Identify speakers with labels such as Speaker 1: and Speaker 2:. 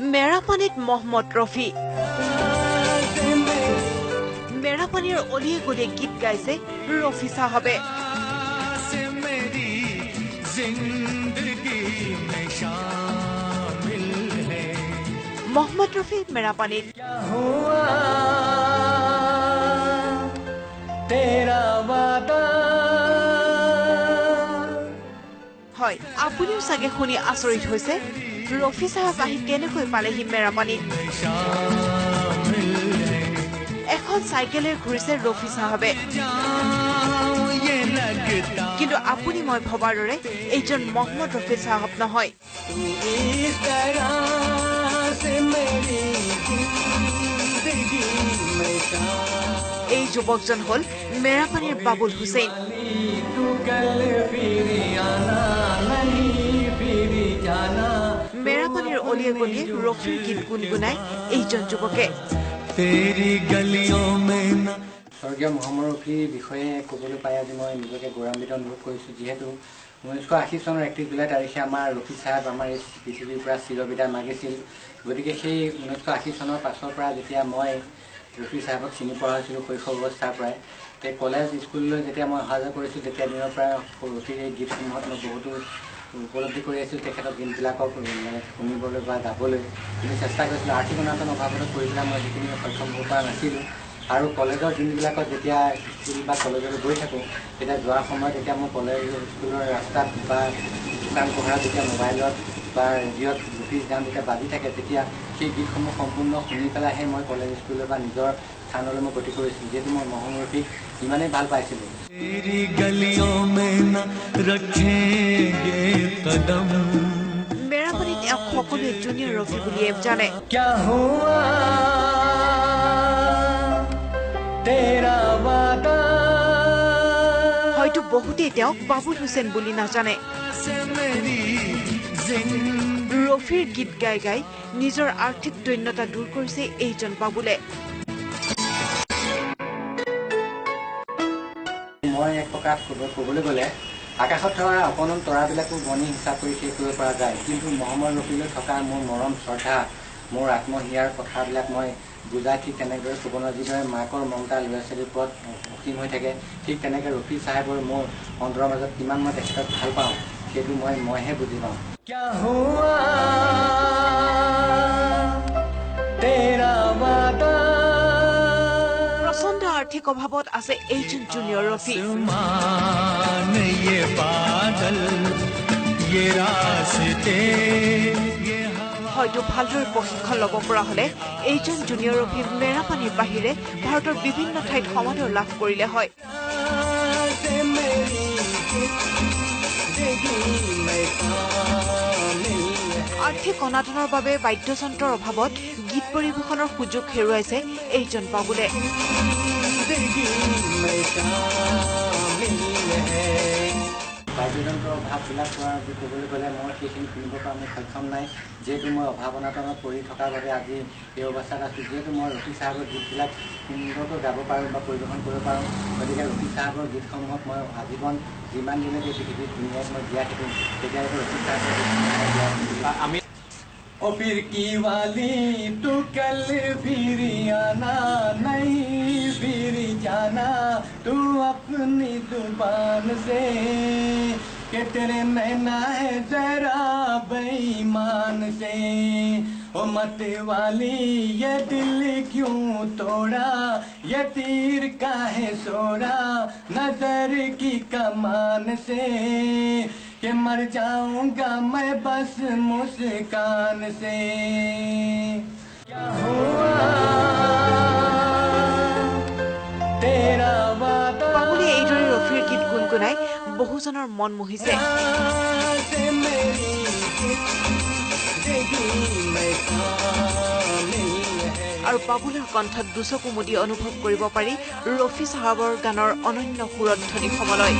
Speaker 1: মেৰাপানীত মহম্মদ ৰফি মেৰাপানীৰ অলিয়ে গলিয়ে গীত গাইছে ৰফি চাহাবে মহম্মদ ৰফি মেৰাপানীত হয় আপুনিও চাগে শুনি আচৰিত হৈছে ৰফি চাহাব আহি কেনেকৈ পালেহি মেৰাপানীত এখন চাইকেলেৰে ঘূৰিছে ৰফি চাহাবে কিন্তু আপুনি মই ভবাৰ দৰে এইজন মহম্মদ ৰফি চাহাব নহয় এই যুৱকজন হল মেৰাপানীৰ বাবুল হুছেইন মেৰাপানীৰ অলিয়ে গলিয়ে ৰফিৰ গীত গুণগুণাই এইজন যুৱকে
Speaker 2: স্বৰ্গীয় মহম্মদ ৰফিৰ বিষয়ে ক'বলৈ পাই আজি মই নিজকে গৌৰৱান্বিত অনুভৱ কৰিছোঁ যিহেতু 1980 চনৰ 31 জুলাই তাৰিখে আমাৰ ৰফি চাহাব আমাৰ এই পৃথিৱীৰ পৰা চিৰবিদায় মাগিছিল গতিকে সেই 1980 চনৰ পাছৰ পৰা যেতিয়া মই ৰফি চাহাবক চিনি পোৱা হৈছিলোঁ শৈশৱ অৱস্থাৰ পৰাই সেই কলেজ স্কুললৈ যেতিয়া মই অহা যোৱা কৰিছোঁ তেতিয়া দিনৰ পৰা ৰফিৰ এই গীতসমূহত মই বহুতো উপলব্ধি কৰি আছিলোঁ তেখেতৰ গীতবিলাকক মানে শুনিবলৈ বা গাবলৈ কিন্তু চেষ্টা কৰিছিলোঁ আৰ্থিক অনাটন অভাৱত কৰি পেলাই মই যিখিনি সক্ষম হ'ব পৰা নাছিলোঁ আৰু কলেজৰ দিনবিলাকত যেতিয়া স্কুল বা কলেজলৈ গৈ থাকোঁ তেতিয়া যোৱাৰ সময়ত যেতিয়া মই কলেজ স্কুলৰ ৰাস্তাত বা দোকান পোহাৰত যেতিয়া মোবাইলত বা ৰেডিঅ'ত ৰফিৰ গান যেতিয়া বাজি থাকে তেতিয়া সেই গীতসমূহ সম্পূৰ্ণ শুনি পেলাইহে মই কলেজ স্কুললৈ বা নিজৰ স্থানলৈ মই গতি কৰিছিলোঁ যিহেতু মই মহম্মদ ৰফিক ইমানেই ভাল পাইছিলোঁ
Speaker 1: মেৰাপানীত তেওঁক সকলোৱে জুনিয়ৰ ৰফি বুলিয়ে জানে হয়তো বহুতেই তেওঁক বাবুল হুছেইন বুলি নাজানে ৰফিৰ গীত গাই গাই নিজৰ আৰ্থিক দৈন্যতা দূৰ কৰিছে এইজন বাবুলে
Speaker 2: মই এক প্ৰকাৰ ক'বলৈ গ'লে আকাশত থকা অকণমান তৰাবিলাকো বনি হিচাপ কৰি শেষ কৰিব পৰা যায় কিন্তু মহম্মদ ৰফিলৈ থকা মোৰ মৰম শ্ৰদ্ধা মোৰ আত্মহিয়াৰ কথাবিলাক মই বুজাই ঠিক তেনেদৰে ক'ব নোৱাৰোঁ যিদৰে মাকৰ মমতা ল'ৰা ছোৱালীৰ ওপৰত অসীম হৈ থাকে ঠিক তেনেকৈ ৰফি চাহাবৰ মোৰ অন্তৰৰ মাজত কিমান মই তেখেতক ভাল পাওঁ সেইটো মইহে বুজি পাওঁ
Speaker 1: প্ৰচণ্ড আৰ্থিক অভাৱত আছে এইজন জুনিয়ৰ ৰফি হয়তো ভালদৰে প্ৰশিক্ষণ ল'ব পৰা হলে এইজন জুনিয়ৰ ৰফি মেৰাপানীৰ বাহিৰে ভাৰতৰ বিভিন্ন ঠাইত সমাদৰ লাভ কৰিলে হয় আৰ্থিক অনাটনৰ বাবে বাদ্যযন্ত্ৰৰ অভাৱত গীত পৰিৱেশনৰ সুযোগ হেৰুৱাইছে এইজন বাবুলে
Speaker 2: বাদ্যযন্ত্ৰৰ অভাৱবিলাক ক'বলৈ গ'লে মই সেইখিনি শুনিব পৰা মোৰ সক্ষম নাই যিহেতু মই অভাৱ অনাটনত পৰি থকাৰ বাবে আজি এই অৱস্থাত আছোঁ যিহেতু মই ৰফি চাহাবৰ গীতবিলাক সুন্দৰকৈ গাব পাৰোঁ বা পৰিৱেশন কৰিব পাৰোঁ গতিকে ৰফি চাহাবৰ গীতসমূহক মই আজীৱন যিমান দিনলৈকে পৃথিৱীত দুনিয়াত মই জীয়াই থাকিম তেতিয়ালৈকে ৰফি চাহাবৰ আমি ओ फिर की वाली तू कल फिर आना नहीं फिर जाना तू अपनी जुबान से कि तेरे नैना है जरा बेईमान से ओ मत वाली ये दिल क्यों तोड़ा ये तीर काहे सोड़ा नजर की कमान से कि मर जाऊंगा मैं बस मुस्कान से क्या हुआ तेरा वादा
Speaker 1: বাবুলে এইদৰে ৰফিৰ গীত গুণগুণাই বহুজনৰ মন মোহিছে আৰু বাবুলৰ কণ্ঠত দুচকুমুদি অনুভৱ কৰিব পাৰি ৰফি চাহাবৰ গানৰ অনন্য সুৰধ্বনি সমলয়